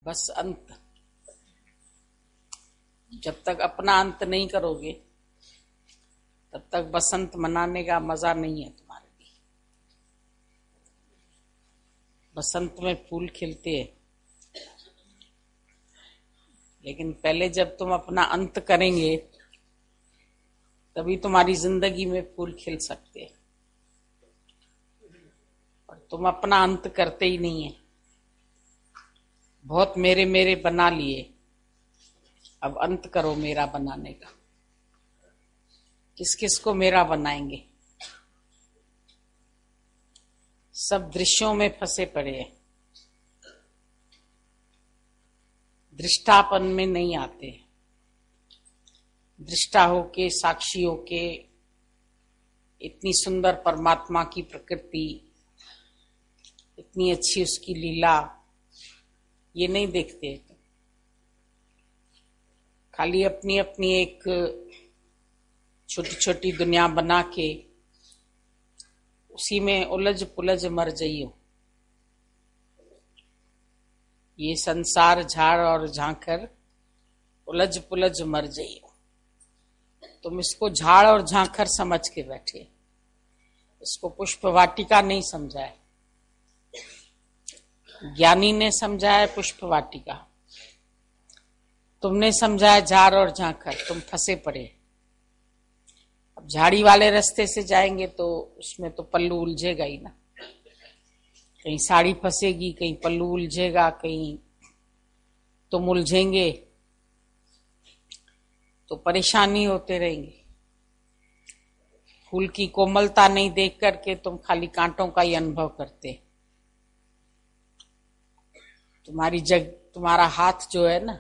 बस अंत। जब तक अपना अंत नहीं करोगे तब तक बसंत मनाने का मजा नहीं है तुम्हारे लिए। बसंत में फूल खिलते हैं, लेकिन पहले जब तुम अपना अंत करेंगे तभी तुम्हारी जिंदगी में फूल खिल सकते हैं। और तुम अपना अंत करते ही नहीं है। बहुत मेरे मेरे बना लिए, अब अंत करो मेरा बनाने का। किस किस को मेरा बनाएंगे? सब दृश्यों में फंसे पड़े हैं, दृष्टापन में नहीं आते। दृष्टा होके, साक्षी होके, इतनी सुंदर परमात्मा की प्रकृति, इतनी अच्छी उसकी लीला, ये नहीं देखते। खाली अपनी अपनी एक छोटी छोटी दुनिया बना के उसी में उलझ पुलझ मर जाइयो। ये संसार झाड़ और झांकर उलझ पुलझ मर जाइयो। तुम इसको झाड़ और झांकर समझ के बैठे, इसको पुष्प वाटिका नहीं समझा है। ज्ञानी ने समझा है पुष्प वाटिका, तुमने समझा है झाड़ और झांकर। तुम फंसे पड़े। अब झाड़ी वाले रास्ते से जाएंगे तो उसमें तो पल्लू उलझेगा ही ना। कहीं साड़ी फंसेगी, कहीं पल्लू उलझेगा, कहीं तुम उलझेंगे, तो परेशानी होते रहेंगे। फूल की कोमलता नहीं देख करके तुम खाली कांटों का ही अनुभव करते। तुम्हारा हाथ जो है ना,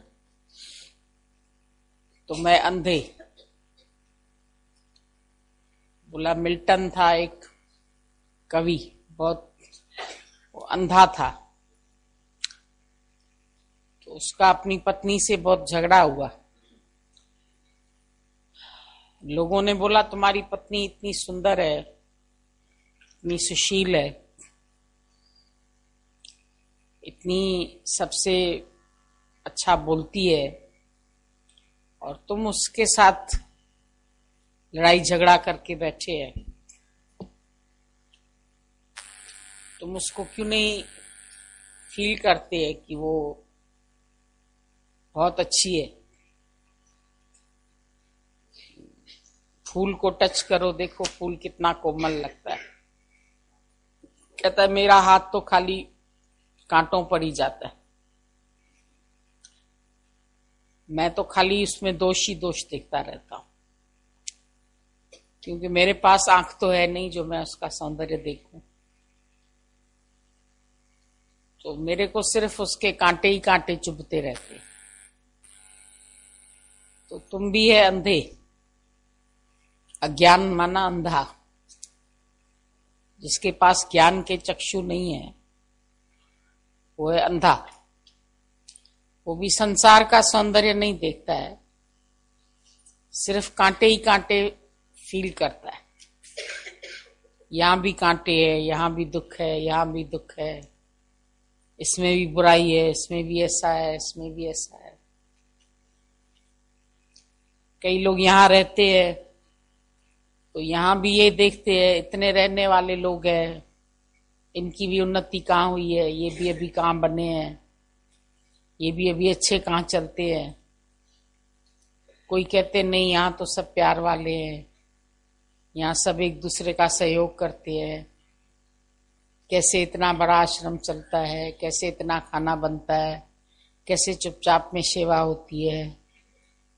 तो मैं अंधे। बोला मिल्टन था एक कवि, बहुत वो अंधा था। तो उसका अपनी पत्नी से बहुत झगड़ा हुआ। लोगों ने बोला तुम्हारी पत्नी इतनी सुंदर है, इतनी सुशील है, इतनी सबसे अच्छा बोलती है, और तुम उसके साथ लड़ाई झगड़ा करके बैठे हैं। तुम उसको क्यों नहीं फील करते हैं कि वो बहुत अच्छी है? फूल को टच करो, देखो फूल कितना कोमल लगता है। कहता है मेरा हाथ तो खाली कांटों पर ही जाता है, मैं तो खाली उसमें दोष ही दोष देखता रहता हूं, क्योंकि मेरे पास आंख तो है नहीं जो मैं उसका सौंदर्य देखूं। तो मेरे को सिर्फ उसके कांटे ही कांटे चुभते रहते। तो तुम भी है अंधे। अज्ञान माना अंधा। जिसके पास ज्ञान के चक्षु नहीं है वो है अंधा। वो भी संसार का सौंदर्य नहीं देखता है, सिर्फ कांटे ही कांटे फील करता है। यहां भी कांटे है, यहां भी दुख है, यहां भी दुख है, इसमें भी बुराई है, इसमें भी ऐसा है, इसमें भी ऐसा है। कई लोग यहां रहते हैं तो यहां भी ये देखते हैं इतने रहने वाले लोग हैं, इनकी भी उन्नति कहाँ हुई है, ये भी अभी कहाँ बने हैं, ये भी अभी अच्छे कहाँ चलते हैं। कोई कहते नहीं यहाँ तो सब प्यार वाले हैं, यहाँ सब एक दूसरे का सहयोग करते हैं। कैसे इतना बड़ा आश्रम चलता है, कैसे इतना खाना बनता है, कैसे चुपचाप में सेवा होती है,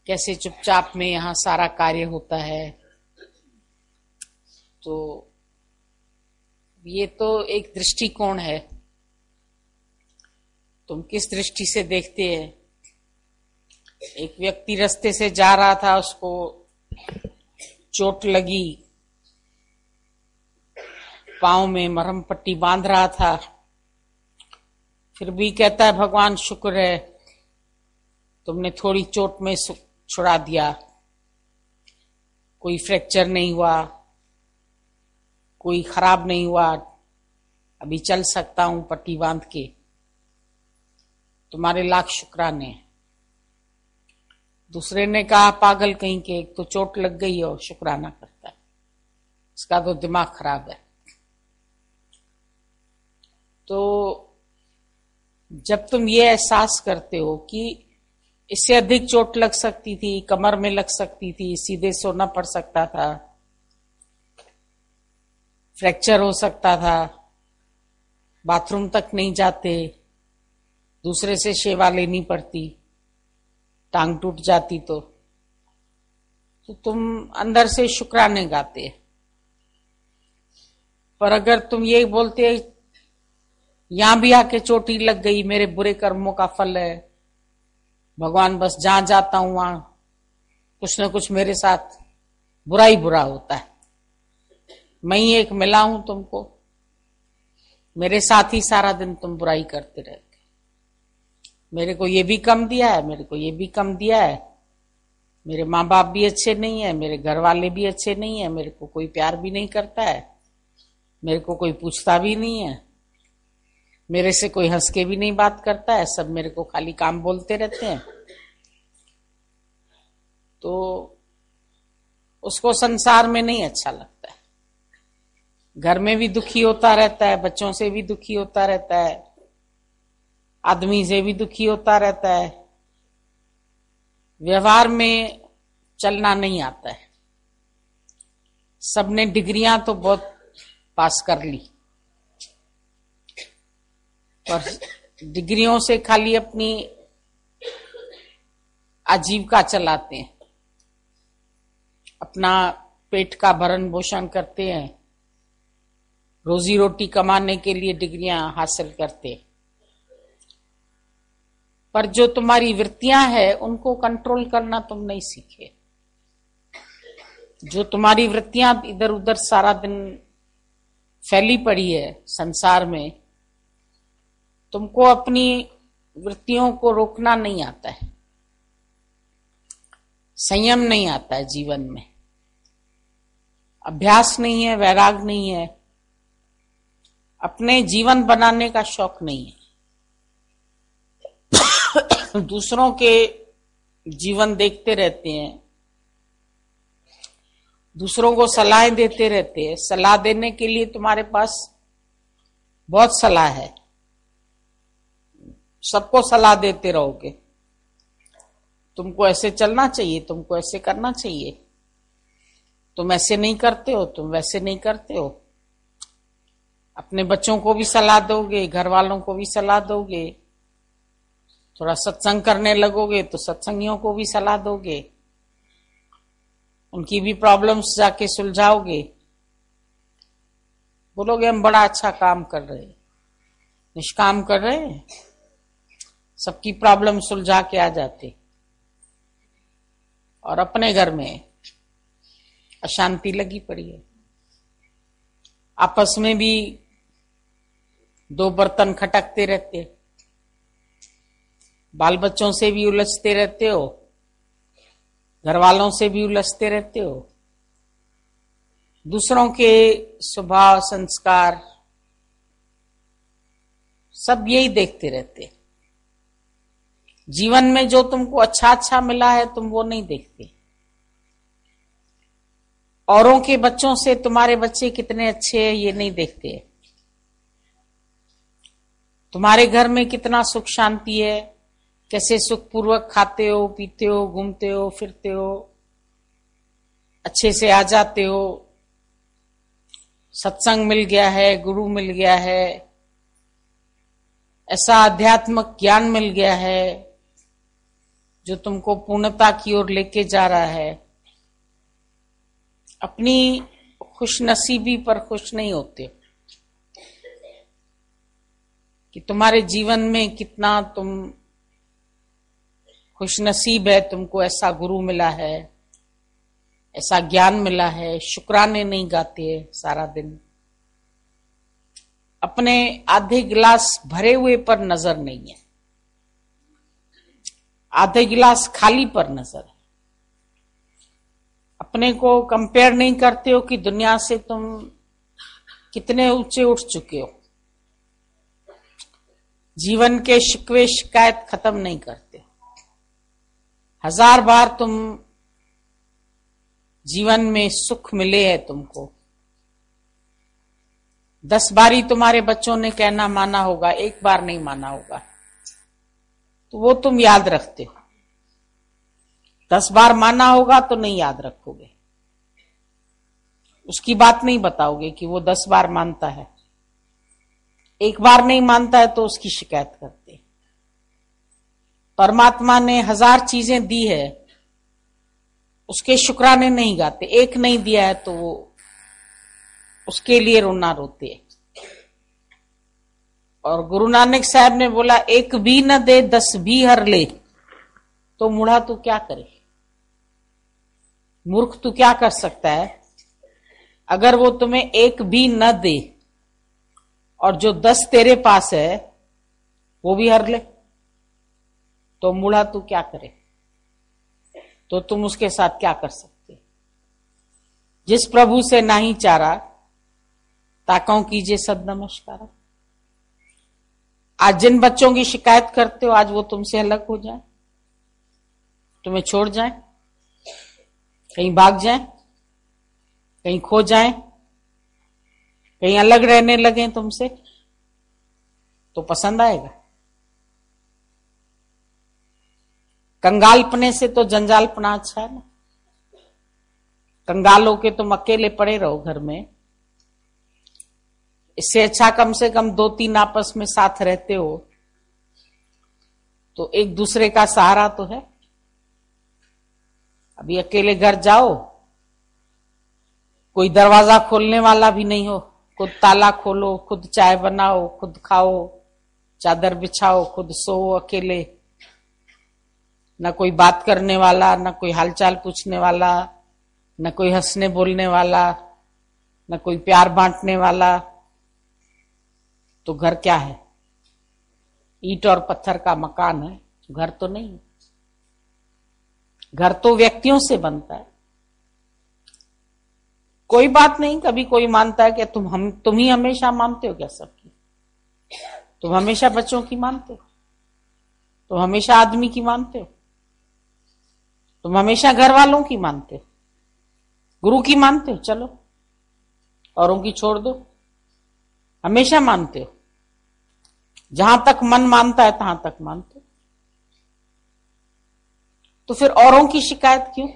कैसे चुपचाप में यहाँ सारा कार्य होता है। तो ये तो एक दृष्टिकोण है, तुम किस दृष्टि से देखते हैं। एक व्यक्ति रास्ते से जा रहा था, उसको चोट लगी, पांव में मरहम पट्टी बांध रहा था, फिर भी कहता है भगवान शुक्र है तुमने थोड़ी चोट में छुड़ा दिया, कोई फ्रैक्चर नहीं हुआ, कोई खराब नहीं हुआ, अभी चल सकता हूं पट्टी बांध के। तुम्हारे लाख शुक्राने। दूसरे ने कहा पागल कहीं के, एक तो चोट लग गई और शुक्राना करता है, इसका तो दिमाग खराब है। तो जब तुम ये एहसास करते हो कि इससे अधिक चोट लग सकती थी, कमर में लग सकती थी, सीधे सोना पड़ सकता था, फ्रैक्चर हो सकता था, बाथरूम तक नहीं जाते, दूसरे से सेवा लेनी पड़ती, टांग टूट जाती तो तुम अंदर से शुक्राने गाते। पर अगर तुम ये बोलते यहां भी आके चोटी लग गई, मेरे बुरे कर्मों का फल है, भगवान बस जहां जाता हूं वहां कुछ न कुछ मेरे साथ बुरा ही बुरा होता है, मैं ही एक मिला हूं तुमको, मेरे साथ ही सारा दिन तुम बुराई करते रहते, मेरे को ये भी कम दिया है, मेरे को ये भी कम दिया है, मेरे माँ बाप भी अच्छे नहीं है, मेरे घर वाले भी अच्छे नहीं है, मेरे को कोई प्यार भी नहीं करता है, मेरे को कोई पूछता भी नहीं है, मेरे से कोई हंस के भी नहीं बात करता है, सब मेरे को खाली काम बोलते रहते हैं। तो उसको संसार में नहीं अच्छा लगता है, घर में भी दुखी होता रहता है, बच्चों से भी दुखी होता रहता है, आदमी से भी दुखी होता रहता है, व्यवहार में चलना नहीं आता है। सबने डिग्रियां तो बहुत पास कर ली, पर डिग्रियों से खाली अपनी आजीविका चलाते हैं, अपना पेट का भरण पोषण करते हैं, रोजी रोटी कमाने के लिए डिग्रियां हासिल करते हैं। पर जो तुम्हारी वृत्तियां हैं उनको कंट्रोल करना तुम नहीं सीखे। जो तुम्हारी वृत्तियां इधर उधर सारा दिन फैली पड़ी है संसार में, तुमको अपनी वृत्तियों को रोकना नहीं आता है, संयम नहीं आता है जीवन में, अभ्यास नहीं है, वैराग नहीं है, अपने जीवन बनाने का शौक नहीं है, दूसरों के जीवन देखते रहते हैं, दूसरों को सलाहें देते रहते हैं। सलाह देने के लिए तुम्हारे पास बहुत सलाह है, सबको सलाह देते रहोगे, तुमको ऐसे चलना चाहिए, तुमको ऐसे करना चाहिए, तुम ऐसे नहीं करते हो, तुम वैसे नहीं करते हो। अपने बच्चों को भी सलाह दोगे, घर वालों को भी सलाह दोगे, थोड़ा सत्संग करने लगोगे तो सत्संगियों को भी सलाह दोगे, उनकी भी प्रॉब्लम्स जाके सुलझाओगे, बोलोगे हम बड़ा अच्छा काम कर रहे हैं, निष्काम कर रहे हैं, सबकी प्रॉब्लम सुलझा के आ जाते, और अपने घर में अशांति लगी पड़ी है। आपस में भी दो बर्तन खटकते रहते, बाल बच्चों से भी उलझते रहते हो, घर वालों से भी उलझते रहते हो, दूसरों के स्वभाव संस्कार सब यही देखते रहते। जीवन में जो तुमको अच्छा अच्छा मिला है तुम वो नहीं देखते। औरों के बच्चों से तुम्हारे बच्चे कितने अच्छे हैं ये नहीं देखते। तुम्हारे घर में कितना सुख शांति है, कैसे सुखपूर्वक खाते हो, पीते हो, घूमते हो, फिरते हो, अच्छे से आ जाते हो, सत्संग मिल गया है, गुरु मिल गया है, ऐसा आध्यात्मिक ज्ञान मिल गया है जो तुमको पूर्णता की ओर लेके जा रहा है। अपनी खुशनसीबी पर खुश नहीं होते कि तुम्हारे जीवन में कितना तुम खुशनसीब है, तुमको ऐसा गुरु मिला है, ऐसा ज्ञान मिला है। शुक्राने नहीं गाते सारा दिन, अपने आधे गिलास भरे हुए पर नजर नहीं है, आधे गिलास खाली पर नजर है। अपने को कंपेयर नहीं करते हो कि दुनिया से तुम कितने ऊंचे उठ चुके हो। जीवन के शिकवे शिकायत खत्म नहीं करते। 1000 बार तुम जीवन में सुख मिले है तुमको, 10 बारी तुम्हारे बच्चों ने कहना माना होगा, 1 बार नहीं माना होगा, तो वो तुम याद रखते हो। 10 बार माना होगा तो नहीं याद रखोगे, उसकी बात नहीं बताओगे कि वो 10 बार मानता है। 1 बार नहीं मानता है तो उसकी शिकायत करते। परमात्मा ने 1000 चीजें दी है, उसके शुक्राने नहीं गाते। 1 नहीं दिया है तो वो उसके लिए रोना रोते हैं। और गुरु नानक साहब ने बोला, 1 भी न दे 10 भी हर ले, तो मूढ़ा तू क्या करे, मूर्ख तू क्या कर सकता है। अगर वो तुम्हें 1 भी न दे और जो 10 तेरे पास है वो भी हर ले, तो मूढ़ा तू क्या करे। तो तुम उसके साथ क्या कर सकते। जिस प्रभु से नहीं चारा, ताकों कीजिए सद नमस्कार। आज जिन बच्चों की शिकायत करते हो, आज वो तुमसे अलग हो जाए, तुम्हें छोड़ जाए, कहीं भाग जाए, कहीं खो जाए, कहीं अलग रहने लगे तुमसे, तो पसंद आएगा। कंगालपने से तो जंजालपना अच्छा है ना। कंगाल होके तुम अकेले पड़े रहो घर में, इससे अच्छा कम से कम 2-3 आपस में साथ रहते हो, तो एक दूसरे का सहारा तो है। अभी अकेले घर जाओ, कोई दरवाजा खोलने वाला भी नहीं हो, खुद ताला खोलो, खुद चाय बनाओ, खुद खाओ, चादर बिछाओ, खुद सो अकेले। न कोई बात करने वाला, न कोई हालचाल पूछने वाला, न कोई हंसने बोलने वाला, न कोई प्यार बांटने वाला, तो घर क्या है। ईंट और पत्थर का मकान है, घर तो नहीं। घर तो व्यक्तियों से बनता है। कोई बात नहीं, कभी कोई मानता है कि तुम ही हमेशा मानते हो क्या सबकी। तुम हमेशा बच्चों की मानते हो, तुम हमेशा आदमी की मानते हो, तुम हमेशा घर वालों की मानते हो, गुरु की मानते हो, चलो औरों की छोड़ दो, हमेशा मानते हो। जहां तक मन मानता है तहां तक मानते हो। तो फिर औरों की शिकायत क्यों।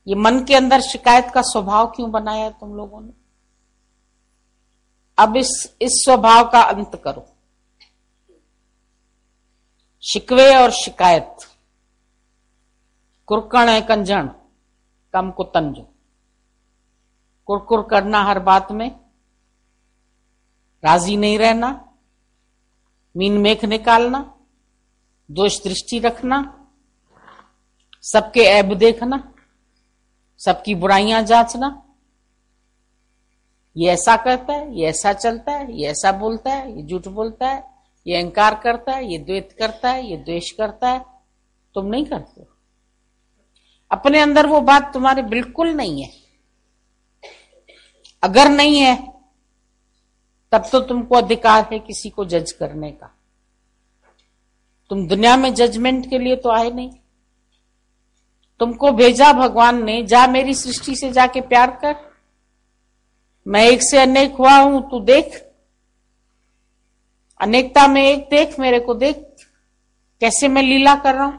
ये मन के अंदर शिकायत का स्वभाव क्यों बनाया है तुम लोगों ने। अब इस स्वभाव का अंत करो। शिकवे और शिकायत, कुरकण है कंजण कम को तंजो। कुरकुर करना हर बात में, राजी नहीं रहना, मीन मेख निकालना, दोष दृष्टि रखना, सबके ऐब देखना, सबकी बुराइयां जांचना। ये ऐसा करता है, ये ऐसा चलता है, ये ऐसा बोलता है, ये झूठ बोलता है, ये अहंकार करता है, ये द्वेष करता है, ये द्वेष करता है। तुम नहीं करते हो। अपने अंदर वो बात तुम्हारे बिल्कुल नहीं है। अगर नहीं है तब तो तुमको अधिकार है किसी को जज करने का। तुम दुनिया में जजमेंट के लिए तो आए नहीं। तुमको भेजा भगवान ने, जा मेरी सृष्टि से जाके प्यार कर। मैं एक से अनेक हुआ हूं, तू देख, अनेकता में एक देख, मेरे को देख कैसे मैं लीला कर रहा हूं।